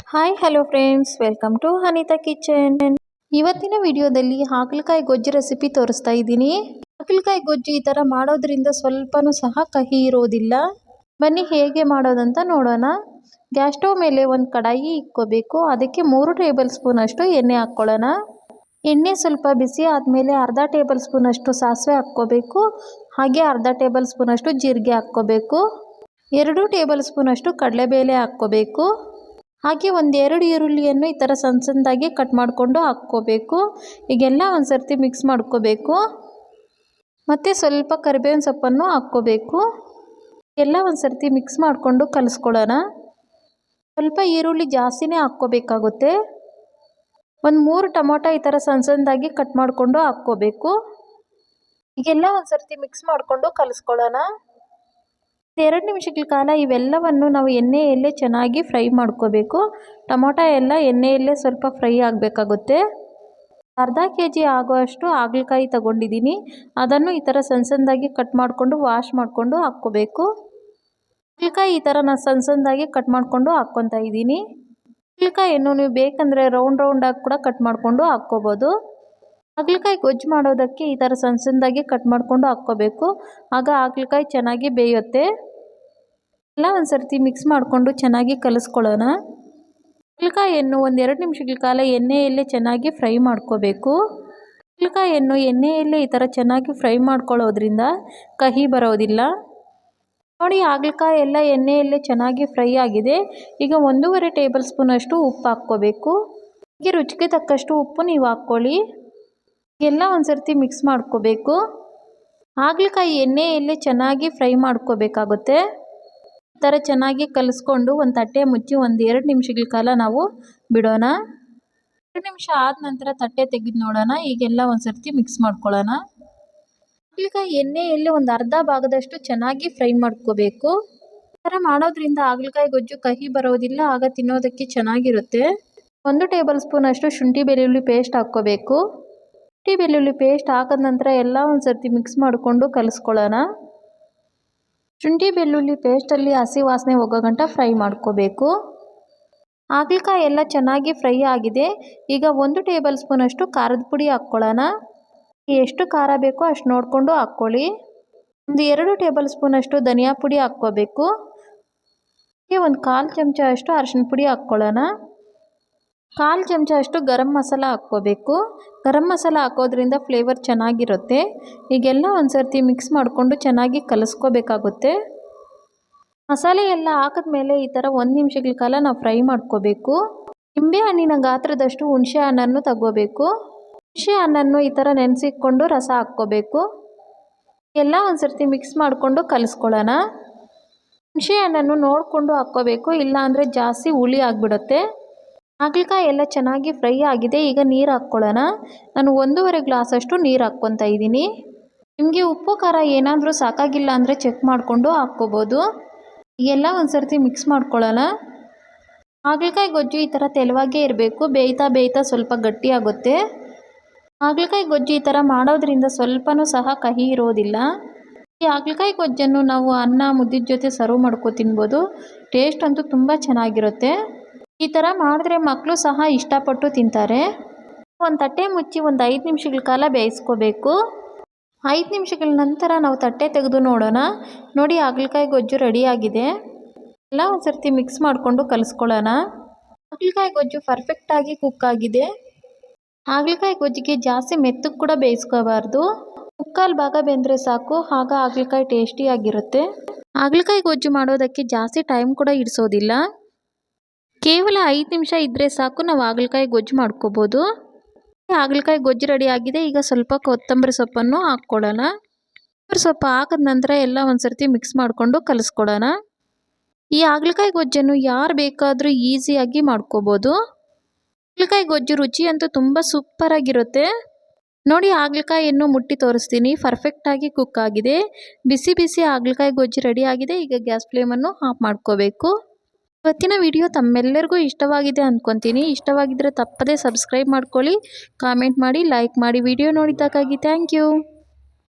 Hi hello friends, welcome to Anita kitchen. ಇವತ್ತಿನ ವಿಡಿಯೋದಲ್ಲಿ ಹಾಗಲಕಾಯಿ ಗೊಜ್ಜು ರೆಸಿಪಿ ತೋರಿಸ್ತಾ ಇದ್ದೀನಿ. ಹಾಗಲಕಾಯಿ ಗೊಜ್ಜು ಈ ಥರ ಮಾಡೋದ್ರಿಂದ ಸ್ವಲ್ಪನೂ ಸಹ ಕಹಿ ಇರೋದಿಲ್ಲ. ಬನ್ನಿ ಹೇಗೆ ಮಾಡೋದಂತ ನೋಡೋಣ. ಗ್ಯಾಸ್ ಸ್ಟವ್ ಮೇಲೆ ಒಂದು ಕಡಾಯಿ ಇಟ್ಕೋಬೇಕು. ಅದಕ್ಕೆ 3 ಟೇಬಲ್ ಸ್ಪೂನ್ ಅಷ್ಟು ಎಣ್ಣೆ ಹಾಕ್ಕೊಳ್ಳೋಣ. ಎಣ್ಣೆ ಸ್ವಲ್ಪ ಬಿಸಿ ಆದಮೇಲೆ ಅರ್ಧ ಟೇಬಲ್ ಸ್ಪೂನ್ ಅಷ್ಟು ಸಾಸಿವೆ ಹಾಕ್ಕೋಬೇಕು. ಹಾಗೆ ಅರ್ಧ ಟೇಬಲ್ ಸ್ಪೂನ್ ಅಷ್ಟು ಜೀರಿಗೆ ಹಾಕ್ಕೋಬೇಕು. 2 ಟೇಬಲ್ ಸ್ಪೂನ್ ಅಷ್ಟು ಕಡಲೆಬೇಳೆ ಹಾಕ್ಕೋಬೇಕು. ಹಾಗೆ 1-2 ಈರುಳ್ಳಿಯನ್ನು ಈ ಥರ ಸಣ್ಣ ಸಣ್ಣದಾಗಿ ಕಟ್ ಮಾಡಿಕೊಂಡು ಹಾಕ್ಕೋಬೇಕು. ಈಗೆಲ್ಲ ಒಂದು ಸರ್ತಿ ಮಿಕ್ಸ್ ಮಾಡ್ಕೋಬೇಕು. ಮತ್ತು ಸ್ವಲ್ಪ ಕರಿಬೇವಿನ ಸೊಪ್ಪನ್ನು ಹಾಕ್ಕೋಬೇಕು. ಎಲ್ಲ ಒಂದು ಸರ್ತಿ ಮಿಕ್ಸ್ ಮಾಡಿಕೊಂಡು ಕಲಿಸ್ಕೊಳ್ಳೋಣ. ಸ್ವಲ್ಪ ಈರುಳ್ಳಿ ಜಾಸ್ತಿನೇ ಹಾಕ್ಕೋಬೇಕಾಗುತ್ತೆ. 3 ಟೊಮೊಟೊ ಈ ಥರ ಸಣ್ಣ ಸಣ್ಣದಾಗಿ ಕಟ್ ಮಾಡಿಕೊಂಡು ಹಾಕ್ಕೋಬೇಕು. ಈಗೆಲ್ಲ ಒಂದು ಸರ್ತಿ ಮಿಕ್ಸ್ ಮಾಡಿಕೊಂಡು ಕಲಿಸ್ಕೊಳ್ಳೋಣ. 2 ನಿಮಿಷಗಳ ಕಾಲ ಇವೆಲ್ಲವನ್ನು ನಾವು ಎಣ್ಣೆಯಲ್ಲೇ ಚೆನ್ನಾಗಿ ಫ್ರೈ ಮಾಡ್ಕೋಬೇಕು. ಟೊಮೊಟೊ ಎಲ್ಲ ಎಣ್ಣೆಯಲ್ಲೇ ಸ್ವಲ್ಪ ಫ್ರೈ ಆಗಬೇಕಾಗುತ್ತೆ. ಅರ್ಧ kg ಆಗುವಷ್ಟು ಹಾಗಲಕಾಯಿ ತಗೊಂಡಿದ್ದೀನಿ. ಅದನ್ನು ಈ ಥರ ಸಣ್ಣ ಸಣ್ಣದಾಗಿ ಕಟ್ ಮಾಡಿಕೊಂಡು ವಾಶ್ ಮಾಡಿಕೊಂಡು ಹಾಕ್ಕೋಬೇಕು. ಹಾಗಲಕಾಯಿ ಈ ಥರ ನಾನು ಸಣ್ಣ ಸಣ್ಣದಾಗಿ ಕಟ್ ಮಾಡಿಕೊಂಡು ಹಾಕ್ಕೊತಾ ಇದ್ದೀನಿ. ಹಾಗಲಕಾಯಿಯನ್ನು ನೀವು ಬೇಕಂದರೆ ರೌಂಡಾಗಿ ಕೂಡ ಕಟ್ ಮಾಡಿಕೊಂಡು ಹಾಕ್ಕೋಬೋದು. ಹಾಗಲಕಾಯಿ ಗೊಜ್ಜು ಮಾಡೋದಕ್ಕೆ ಈ ಥರ ಸಣ್ಣ ಸಣ್ಣದಾಗಿ ಕಟ್ ಮಾಡಿಕೊಂಡು ಹಾಕ್ಕೋಬೇಕು. ಆಗ ಹಾಗಲಕಾಯಿ ಚೆನ್ನಾಗಿ ಬೇಯುತ್ತೆ. ಎಲ್ಲ ಒಂದು ಸರ್ತಿ ಮಿಕ್ಸ್ ಮಾಡಿಕೊಂಡು ಚೆನ್ನಾಗಿ ಕಲಿಸ್ಕೊಳ್ಳೋಣ. ಹಾಗಲಕಾಯಿಯನ್ನು 1-2 ನಿಮಿಷಗಳ ಕಾಲ ಎಣ್ಣೆಯಲ್ಲೇ ಚೆನ್ನಾಗಿ ಫ್ರೈ ಮಾಡ್ಕೋಬೇಕು. ಹಾಗಲಕಾಯಿಯನ್ನು ಎಣ್ಣೆಯಲ್ಲೇ ಈ ಥರ ಚೆನ್ನಾಗಿ ಫ್ರೈ ಮಾಡ್ಕೊಳ್ಳೋದ್ರಿಂದ ಕಹಿ ಬರೋದಿಲ್ಲ. ನೋಡಿ, ಹಾಗಲಕಾಯಿ ಎಲ್ಲ ಎಣ್ಣೆಯಲ್ಲೇ ಚೆನ್ನಾಗಿ ಫ್ರೈ ಆಗಿದೆ. ಈಗ 1.5 ಟೇಬಲ್ ಸ್ಪೂನ್ ಅಷ್ಟು ಉಪ್ಪು ಹಾಕ್ಕೋಬೇಕು. ಹೀಗೆ ರುಚಿಗೆ ತಕ್ಕಷ್ಟು ಉಪ್ಪು ನೀವು ಹಾಕ್ಕೊಳ್ಳಿ. ಎಲ್ಲ ಒಂದು ಸರ್ತಿ ಮಿಕ್ಸ್ ಮಾಡ್ಕೋಬೇಕು. ಹಾಗಲಕಾಯಿ ಎಣ್ಣೆಯಲ್ಲೇ ಚೆನ್ನಾಗಿ ಫ್ರೈ ಮಾಡ್ಕೋಬೇಕಾಗುತ್ತೆ. ಈ ಥರ ಚೆನ್ನಾಗಿ ಕಲಿಸ್ಕೊಂಡು ಒಂದು ತಟ್ಟೆ ಮುಚ್ಚಿ 1-2 ನಿಮಿಷಗಳ ಕಾಲ ನಾವು ಬಿಡೋಣ. 2 ನಿಮಿಷ ಆದ ನಂತರ ತಟ್ಟೆ ತೆಗೆದು ನೋಡೋಣ. ಈಗೆಲ್ಲ ಒಂದು ಸರ್ತಿ ಮಿಕ್ಸ್ ಮಾಡ್ಕೊಳ್ಳೋಣ. ಹಾಗಲಕಾಯಿ ಎಣ್ಣೆಯಲ್ಲಿ ಒಂದು ಅರ್ಧ ಭಾಗದಷ್ಟು ಚೆನ್ನಾಗಿ ಫ್ರೈ ಮಾಡ್ಕೋಬೇಕು. ಈ ಥರ ಮಾಡೋದ್ರಿಂದ ಹಾಗಲಕಾಯಿ ಗೊಜ್ಜು ಕಹಿ ಬರೋದಿಲ್ಲ. ಆಗ ತಿನ್ನೋದಕ್ಕೆ ಚೆನ್ನಾಗಿರುತ್ತೆ. 1 ಟೇಬಲ್ ಸ್ಪೂನ್ ಅಷ್ಟು ಶುಂಠಿ ಬೆಳ್ಳುಳ್ಳಿ ಪೇಸ್ಟ್ ಹಾಕ್ಕೋಬೇಕು. ಶುಂಠಿ ಬೆಳ್ಳುಳ್ಳಿ ಪೇಸ್ಟ್ ಹಾಕಿದ ನಂತರ ಎಲ್ಲ ಒಂದು ಸರ್ತಿ ಮಿಕ್ಸ್ ಮಾಡಿಕೊಂಡು ಕಲಿಸ್ಕೊಳ್ಳೋಣ. ಶುಂಠಿ ಬೆಳ್ಳುಳ್ಳಿ ಪೇಸ್ಟಲ್ಲಿ ಹಸಿ ವಾಸನೆ ಹೋಗೋ ಗಂಟ ಫ್ರೈ ಮಾಡ್ಕೋಬೇಕು. ಹಾಗಲಕಾಯಿ ಎಲ್ಲ ಚೆನ್ನಾಗಿ ಫ್ರೈ ಆಗಿದೆ. ಈಗ 1 ಟೇಬಲ್ ಸ್ಪೂನ್ ಅಷ್ಟು ಖಾರದ ಪುಡಿ ಹಾಕ್ಕೊಳ್ಳೋಣ. ಎಷ್ಟು ಖಾರ ಬೇಕೋ ಅಷ್ಟು ನೋಡಿಕೊಂಡು ಹಾಕ್ಕೊಳ್ಳಿ. 2 ಟೇಬಲ್ ಸ್ಪೂನ್ ಅಷ್ಟು ಧನಿಯಾ ಪುಡಿ ಹಾಕ್ಕೋಬೇಕು. ಹಾಗೆ 1/4 ಚಮಚ ಅಷ್ಟು ಅರಿಶಿನ ಪುಡಿ ಹಾಕ್ಕೊಳ್ಳೋಣ. 1/4 ಚಮಚ ಅಷ್ಟು ಗರಂ ಮಸಾಲ ಹಾಕ್ಕೋಬೇಕು. ಗರಂ ಮಸಾಲ ಹಾಕೋದ್ರಿಂದ ಫ್ಲೇವರ್ ಚೆನ್ನಾಗಿರುತ್ತೆ. ಈಗೆಲ್ಲ ಒಂದು ಸರ್ತಿ ಮಿಕ್ಸ್ ಮಾಡಿಕೊಂಡು ಚೆನ್ನಾಗಿ ಕಲಿಸ್ಕೋಬೇಕಾಗುತ್ತೆ. ಮಸಾಲೆ ಎಲ್ಲ ಹಾಕಿದ್ಮೇಲೆ ಈ ಥರ 1 ನಿಮಿಷಗಳ ಕಾಲ ನಾವು ಫ್ರೈ ಮಾಡ್ಕೋಬೇಕು. ನಿಂಬೆ ಹಣ್ಣಿನ ಗಾತ್ರದಷ್ಟು ಹುಣಸೆ ಹಣ್ಣನ್ನು ತಗೋಬೇಕು. ಹುಣಸೆ ಹಣ್ಣನ್ನು ಈ ಥರ ನೆನೆಸಿಕೊಂಡು ರಸ ಹಾಕ್ಕೋಬೇಕು. ಎಲ್ಲ ಒಂದು ಸರ್ತಿ ಮಿಕ್ಸ್ ಮಾಡಿಕೊಂಡು ಕಲಿಸ್ಕೊಳ್ಳೋಣ. ಹುಣಸೆ ಹಣ್ಣನ್ನು ನೋಡಿಕೊಂಡು ಹಾಕ್ಕೋಬೇಕು, ಇಲ್ಲಾಂದರೆ ಜಾಸ್ತಿ ಹುಳಿ ಆಗಿಬಿಡುತ್ತೆ. ಹಾಗಲಕಾಯಿ ಎಲ್ಲ ಚೆನ್ನಾಗಿ ಫ್ರೈ ಆಗಿದೆ. ಈಗ ನೀರು ಹಾಕ್ಕೊಳ್ಳೋಣ. ನಾನು 1.5 ಗ್ಲಾಸ್ ಅಷ್ಟು ನೀರು ಹಾಕ್ಕೊತಾ ಇದ್ದೀನಿ. ನಿಮಗೆ ಉಪ್ಪು ಖಾರ ಏನಾದರೂ ಸಾಕಾಗಿಲ್ಲ ಅಂದರೆ ಚೆಕ್ ಮಾಡಿಕೊಂಡು ಹಾಕ್ಕೋಬೋದು. ಎಲ್ಲ ಒಂದು ಸರ್ತಿ ಮಿಕ್ಸ್ ಮಾಡ್ಕೊಳ್ಳೋಣ. ಹಾಗಲಕಾಯಿ ಗೊಜ್ಜು ಈ ಥರ ತೆಳುವಾಗೇ ಇರಬೇಕು. ಬೇಯ್ತಾ ಸ್ವಲ್ಪ ಗಟ್ಟಿ ಆಗುತ್ತೆ. ಹಾಗಲಕಾಯಿ ಗೊಜ್ಜು ಈ ಥರ ಮಾಡೋದ್ರಿಂದ ಸ್ವಲ್ಪನೂ ಸಹ ಕಹಿ ಇರೋದಿಲ್ಲ. ಈ ಹಾಗಲಕಾಯಿ ಗೊಜ್ಜನ್ನು ನಾವು ಅನ್ನ ಮುದ್ದೆ ಜೊತೆ ಸರ್ವ್ ಮಾಡ್ಕೊ ತಿನ್ಬೋದು. ಟೇಸ್ಟ್ ಅಂತೂ ತುಂಬ ಚೆನ್ನಾಗಿರುತ್ತೆ. ಈ ಥರ ಮಾಡಿದ್ರೆ ಮಕ್ಕಳು ಸಹ ಇಷ್ಟಪಟ್ಟು ತಿಂತಾರೆ. ಒಂದು ತಟ್ಟೆ ಮುಚ್ಚಿ 5 ನಿಮಿಷಗಳ ಕಾಲ ಬೇಯಿಸ್ಕೋಬೇಕು. 5 ನಿಮಿಷಗಳ ನಂತರ ನಾವು ತಟ್ಟೆ ತೆಗೆದು ನೋಡೋಣ. ನೋಡಿ, ಹಾಗಲಕಾಯಿ ಗೊಜ್ಜು ರೆಡಿಯಾಗಿದೆ. ಎಲ್ಲ ಒಂದು ಸರ್ತಿ ಮಿಕ್ಸ್ ಮಾಡಿಕೊಂಡು ಕಲಿಸ್ಕೊಳ್ಳೋಣ. ಹಾಗಲಕಾಯಿ ಗೊಜ್ಜು ಪರ್ಫೆಕ್ಟಾಗಿ ಕುಕ್ ಆಗಿದೆ. ಹಾಗಲಕಾಯಿ ಗೊಜ್ಜಿಗೆ ಜಾಸ್ತಿ ಮೆತ್ತಗೆ ಕೂಡ ಬೇಯಿಸ್ಕೋಬಾರ್ದು. 3/4 ಭಾಗ ಬೆಂದರೆ ಸಾಕು. ಆಗ ಹಾಗಲಕಾಯಿ ಟೇಸ್ಟಿಯಾಗಿರುತ್ತೆ. ಹಾಗಲಕಾಯಿ ಗೊಜ್ಜು ಮಾಡೋದಕ್ಕೆ ಜಾಸ್ತಿ ಟೈಮ್ ಕೂಡ ಹಿಡಿಸೋದಿಲ್ಲ. ಕೇವಲ 5 ನಿಮಿಷ ಇದ್ದರೆ ಸಾಕು, ನಾವು ಹಾಗಲಕಾಯಿ ಗೊಜ್ಜು ಮಾಡ್ಕೋಬೋದು. ಹಾಗಲಕಾಯಿ ಗೊಜ್ಜು ರೆಡಿ ಆಗಿದೆ. ಈಗ ಸ್ವಲ್ಪ ಕೊತ್ತಂಬರಿ ಸೊಪ್ಪನ್ನು ಹಾಕ್ಕೊಳ್ಳೋಣ. ಕೊತ್ತಂಬರಿ ಸೊಪ್ಪು ಹಾಕಿದ ನಂತರ ಎಲ್ಲ ಒಂದು ಸರ್ತಿ ಮಿಕ್ಸ್ ಮಾಡಿಕೊಂಡು ಕಲಿಸ್ಕೊಳ್ಳೋಣ. ಈ ಹಾಗಲಕಾಯಿ ಗೊಜ್ಜನ್ನು ಯಾರು ಬೇಕಾದರೂ ಈಸಿಯಾಗಿ ಮಾಡ್ಕೋಬೋದು. ಹಾಗಲಕಾಯಿ ಗೊಜ್ಜು ರುಚಿ ಅಂತೂ ತುಂಬ ಸೂಪರಾಗಿರುತ್ತೆ. ನೋಡಿ, ಹಾಗಲಕಾಯಿಯನ್ನು ಮುಟ್ಟಿ ತೋರಿಸ್ತೀನಿ. ಪರ್ಫೆಕ್ಟಾಗಿ ಕುಕ್ ಆಗಿದೆ. ಬಿಸಿ ಹಾಗಲಕಾಯಿ ಗೊಜ್ಜು ರೆಡಿ ಆಗಿದೆ. ಈಗ ಗ್ಯಾಸ್ ಫ್ಲೇಮನ್ನು ಆಫ್ ಮಾಡ್ಕೋಬೇಕು. ಇವತ್ತಿನ ವಿಡಿಯೋ ತಮ್ಮೆಲ್ಲರಿಗೂ ಇಷ್ಟವಾಗಿದೆ ಅಂದ್ಕೊತೀನಿ. ಇಷ್ಟವಾಗಿದ್ದರೆ ತಪ್ಪದೇ ಸಬ್ಸ್ಕ್ರೈಬ್ ಮಾಡ್ಕೊಳ್ಳಿ, ಕಾಮೆಂಟ್ ಮಾಡಿ, ಲೈಕ್ ಮಾಡಿ. ವಿಡಿಯೋ ನೋಡಿದ್ದಕ್ಕಾಗಿ ಥ್ಯಾಂಕ್ ಯು.